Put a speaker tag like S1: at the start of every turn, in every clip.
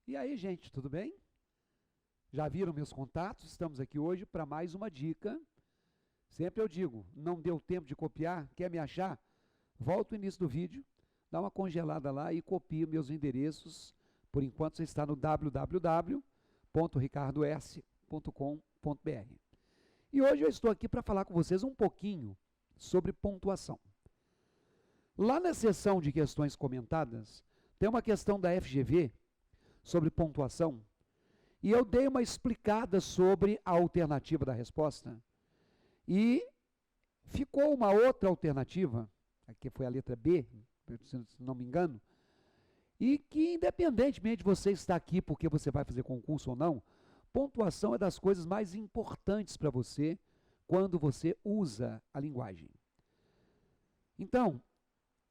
S1: E aí, gente, tudo bem? Já viram meus contatos? Estamos aqui hoje para mais uma dica. Sempre eu digo, não deu tempo de copiar, quer me achar? Volta o início do vídeo, dá uma congelada lá e copia meus endereços. Por enquanto você está no www.ricardos.com.br. E hoje eu estou aqui para falar com vocês um pouquinho sobre pontuação. Lá na seção de questões comentadas, tem uma questão da FGV sobre pontuação, e eu dei uma explicada sobre a alternativa da resposta, e ficou uma outra alternativa, que foi a letra B, se não me engano, e que independentemente de você estar aqui porque você vai fazer concurso ou não, pontuação é das coisas mais importantes para você quando você usa a linguagem. Então,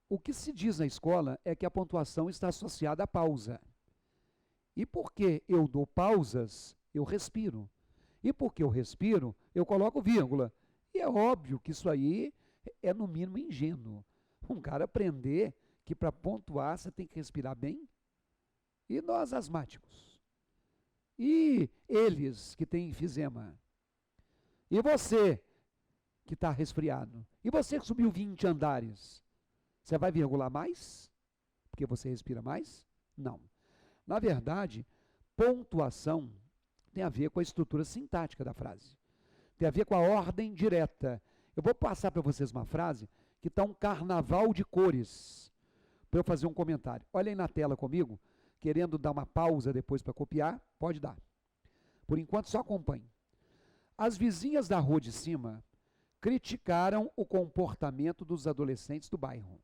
S1: o que se diz na escola é que a pontuação está associada à pausa. E porque eu dou pausas, eu respiro. E porque eu respiro, eu coloco vírgula. E é óbvio que isso aí é no mínimo ingênuo. Um cara aprender que para pontuar você tem que respirar bem. E nós asmáticos? E eles que têm enfisema? E você que está resfriado? E você que subiu 20 andares? Você vai virgular mais? Porque você respira mais? Não. Na verdade, pontuação tem a ver com a estrutura sintática da frase. Tem a ver com a ordem direta. Eu vou passar para vocês uma frase que está um carnaval de cores, para eu fazer um comentário. Olhem na tela comigo, querendo dar uma pausa depois para copiar, pode dar. Por enquanto, só acompanhe. As vizinhas da rua de cima criticaram o comportamento dos adolescentes do bairro.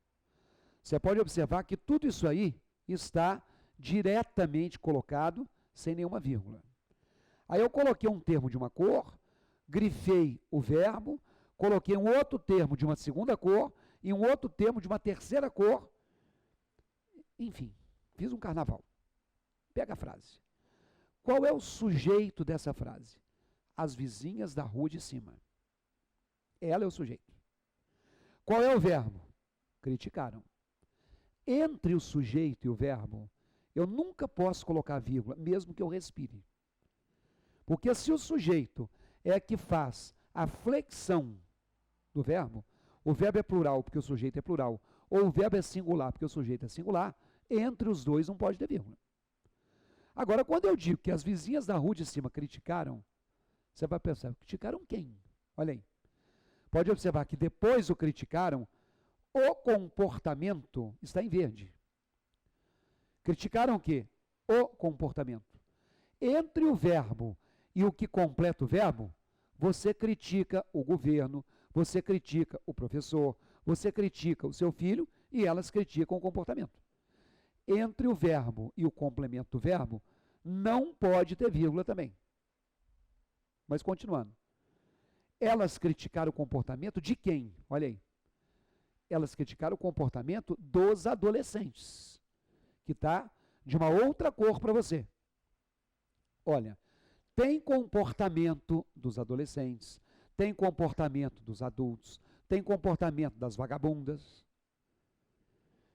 S1: Você pode observar que tudo isso aí está diretamente colocado, sem nenhuma vírgula. Aí eu coloquei um termo de uma cor, grifei o verbo, coloquei um outro termo de uma segunda cor e um outro termo de uma terceira cor. Enfim, fiz um carnaval. Pega a frase. Qual é o sujeito dessa frase? As vizinhas da rua de cima. Ela é o sujeito. Qual é o verbo? Criticaram. Entre o sujeito e o verbo, eu nunca posso colocar vírgula, mesmo que eu respire. Porque se o sujeito é que faz a flexão do verbo, o verbo é plural porque o sujeito é plural, ou o verbo é singular porque o sujeito é singular, entre os dois não pode ter vírgula. Agora, quando eu digo que as vizinhas da rua de cima criticaram, você vai pensar, criticaram quem? Olha aí. Pode observar que depois do criticaram, o comportamento está em verde. Criticaram o quê? O comportamento. Entre o verbo e o que completa o verbo, você critica o governo, você critica o professor, você critica o seu filho e elas criticam o comportamento. Entre o verbo e o complemento do verbo, não pode ter vírgula também. Mas continuando. Elas criticaram o comportamento de quem? Olha aí. Elas criticaram o comportamento dos adolescentes, que está de uma outra cor para você. Olha, tem comportamento dos adolescentes, tem comportamento dos adultos, tem comportamento das vagabundas.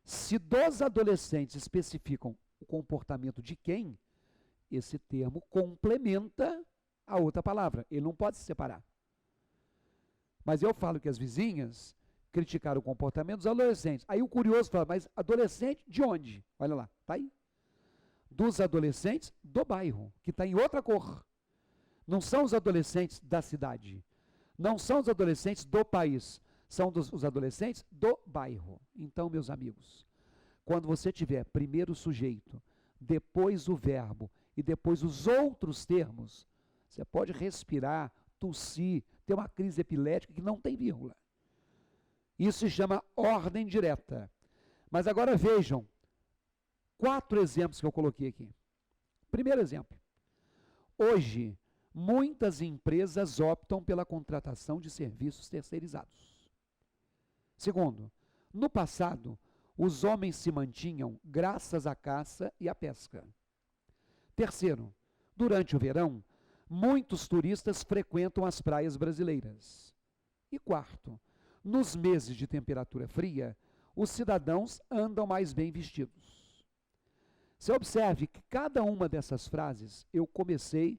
S1: Se dos adolescentes especificam o comportamento de quem, esse termo complementa a outra palavra. Ele não pode se separar. Mas eu falo que as vizinhas criticaram o comportamento dos adolescentes. Aí o curioso fala, mas adolescente de onde? Olha lá, tá aí. Dos adolescentes do bairro, que está em outra cor. Não são os adolescentes da cidade. Não são os adolescentes do país. São os adolescentes do bairro. Então, meus amigos, quando você tiver primeiro o sujeito, depois o verbo e depois os outros termos, você pode respirar, tossir, ter uma crise epilética que não tem vírgula. Isso se chama ordem direta. Mas agora vejam 4 exemplos que eu coloquei aqui. Primeiro exemplo. Hoje, muitas empresas optam pela contratação de serviços terceirizados. Segundo, no passado, os homens se mantinham graças à caça e à pesca. Terceiro, durante o verão, muitos turistas frequentam as praias brasileiras. E quarto, nos meses de temperatura fria, os cidadãos andam mais bem vestidos. Você observe que cada uma dessas frases eu comecei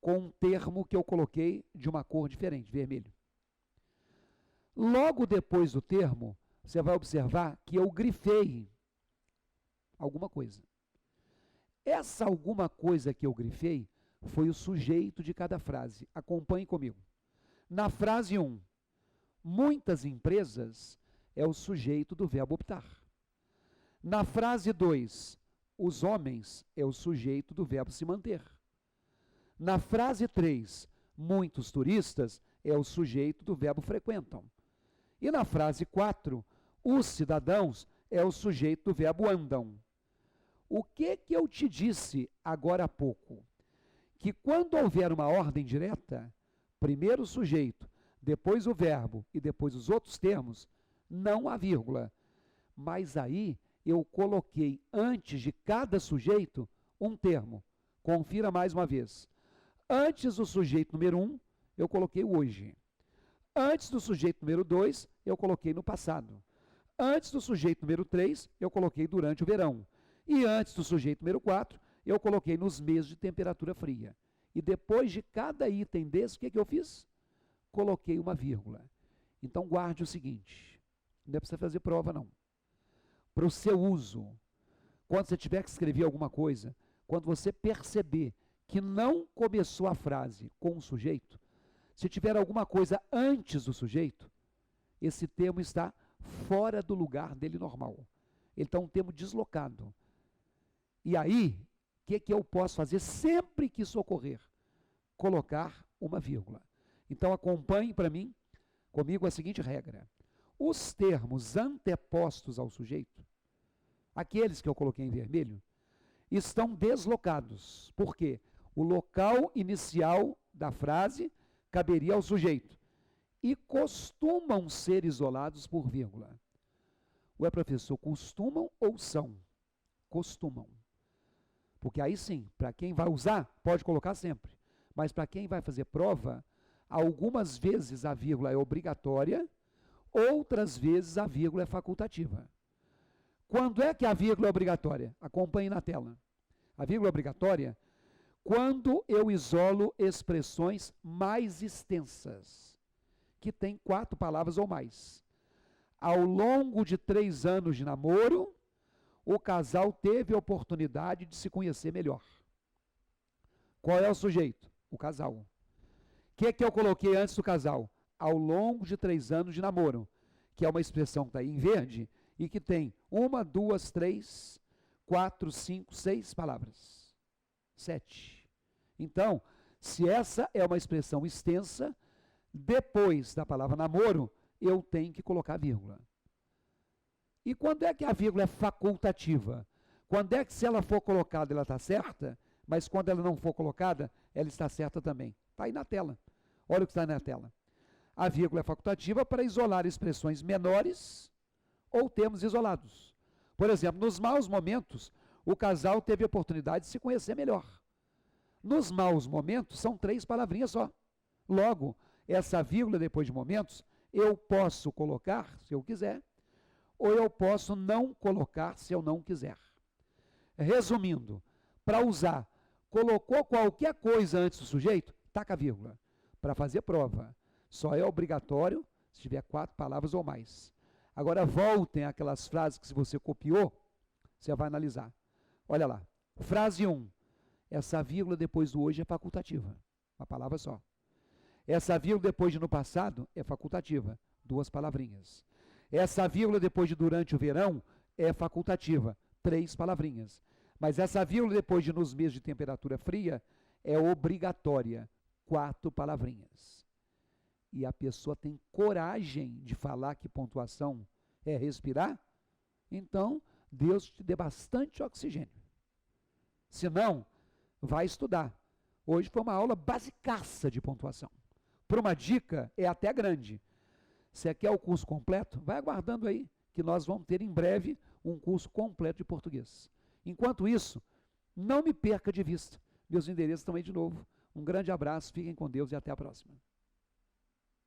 S1: com um termo que eu coloquei de uma cor diferente, vermelho. Logo depois do termo, você vai observar que eu grifei alguma coisa. Essa alguma coisa que eu grifei foi o sujeito de cada frase. Acompanhe comigo. Na frase 1, muitas empresas é o sujeito do verbo optar. Na frase 2, os homens é o sujeito do verbo se manter. Na frase 3, muitos turistas é o sujeito do verbo frequentam. E na frase 4, os cidadãos é o sujeito do verbo andam. O que eu te disse agora há pouco? Que quando houver uma ordem direta, primeiro o sujeito, depois o verbo e depois os outros termos, não há vírgula. Mas aí eu coloquei antes de cada sujeito um termo. Confira mais uma vez. Antes do sujeito número 1, eu coloquei o hoje. Antes do sujeito número 2, eu coloquei no passado. Antes do sujeito número 3, eu coloquei durante o verão. E antes do sujeito número 4, eu coloquei nos meses de temperatura fria. E depois de cada item desse, o que eu fiz? Coloquei uma vírgula. Então guarde o seguinte, não é para você fazer prova não. Para o seu uso, quando você tiver que escrever alguma coisa, quando você perceber que não começou a frase com o sujeito, se tiver alguma coisa antes do sujeito, esse termo está fora do lugar dele normal. Ele está um termo deslocado. E aí, o que eu posso fazer sempre que isso ocorrer? Colocar uma vírgula. Então acompanhe para mim, comigo, a seguinte regra. Os termos antepostos ao sujeito, aqueles que eu coloquei em vermelho, estão deslocados. Por quê? O local inicial da frase caberia ao sujeito. E costumam ser isolados por vírgula. Ué, professor, costumam ou são? Costumam. Porque aí sim, para quem vai usar, pode colocar sempre. Mas para quem vai fazer prova, algumas vezes a vírgula é obrigatória, outras vezes a vírgula é facultativa. Quando é que a vírgula é obrigatória? Acompanhe na tela. A vírgula é obrigatória quando eu isolo expressões mais extensas, que tem 4 palavras ou mais. Ao longo de 3 anos de namoro, o casal teve a oportunidade de se conhecer melhor. Qual é o sujeito? O casal. O que eu coloquei antes do casal? Ao longo de 3 anos de namoro, que é uma expressão que está aí em verde e que tem 1, 2, 3, 4, 5, 6 palavras. 7. Então, se essa é uma expressão extensa, depois da palavra namoro, eu tenho que colocar vírgula. E quando é que a vírgula é facultativa? Quando é que, se ela for colocada, ela está certa, mas quando ela não for colocada, ela está certa também. Está aí na tela. Olha o que está na tela. A vírgula é facultativa para isolar expressões menores ou termos isolados. Por exemplo, nos maus momentos, o casal teve a oportunidade de se conhecer melhor. Nos maus momentos, são 3 palavrinhas só. Logo, essa vírgula depois de momentos, eu posso colocar, se eu quiser, ou eu posso não colocar, se eu não quiser. Resumindo, para usar, colocou qualquer coisa antes do sujeito, taca a vírgula. Para fazer prova, só é obrigatório se tiver 4 palavras ou mais. Agora voltem àquelas frases que, se você copiou, você vai analisar. Olha lá, frase 1. Essa vírgula depois do hoje é facultativa, uma palavra só. Essa vírgula depois de no passado é facultativa, 2 palavrinhas. Essa vírgula depois de durante o verão é facultativa, 3 palavrinhas. Mas essa vírgula depois de nos meses de temperatura fria é obrigatória, 4 palavrinhas. E a pessoa tem coragem de falar que pontuação é respirar? Então, Deus te dê bastante oxigênio. Se não, vai estudar. Hoje foi uma aula basicaça de pontuação. Por uma dica, é até grande. Se quer o curso completo, vai aguardando aí, que nós vamos ter em breve um curso completo de português. Enquanto isso, não me perca de vista. Meus endereços estão aí de novo. Um grande abraço, fiquem com Deus e até a próxima.